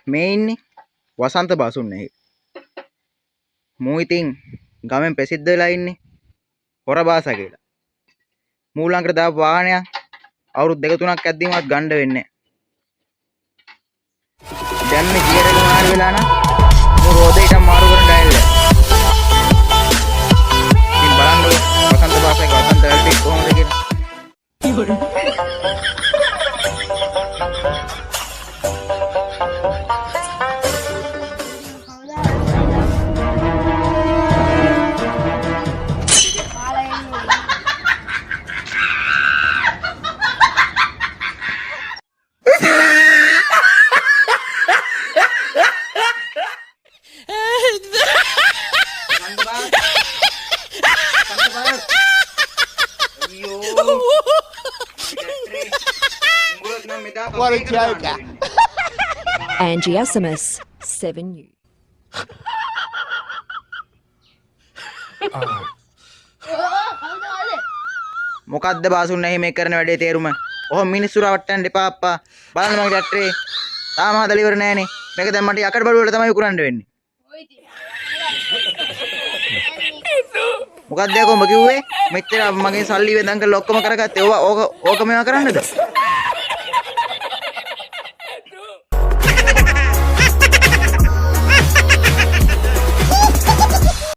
මේ ඉන්නේ වසන්ත බසුන්නේ. මූ ඉතින් ගමෙන් ප්‍රසිද්ධ වෙලා ඉන්නේ හොර බාසා කියලා. මූ ළඟට දාපු වාහනයක් අවුරුදු 2-3ක් ඇද්දීමවත් ගන්න වෙන්නේ නැහැ. දැන් මේ ගියර් එක මාරු වෙලා නම් මූ රෝදේට මාරු කරන් ඩයල්. ඉතින් බලන්න වසන්ත බාසාගේ වසන්ත වැල්ටි කොහොමද කියලා. What a joke. Angie SMS 7U. මොකද්ද බාසුන් නැහැ මේ කරන වැඩේ තේරුම. ඔහොම මිනිස්සු රවට්ටන්න එපා අප්පා. බලන්න මගේ ඩැක්ටරේ. තාම හදලා ඉවර නෑනේ. මේක දැන් මට යකඩ බඩු වල තමයි විකුණන්න වෙන්නේ. මොකක්ද යකෝ උඹ කිව්වේ? මෙච්චර මගෙන් සල්ලි වෙදන් කරලා ඔක්කොම කරගත්තේ. ඕක මේවා කරන්නද?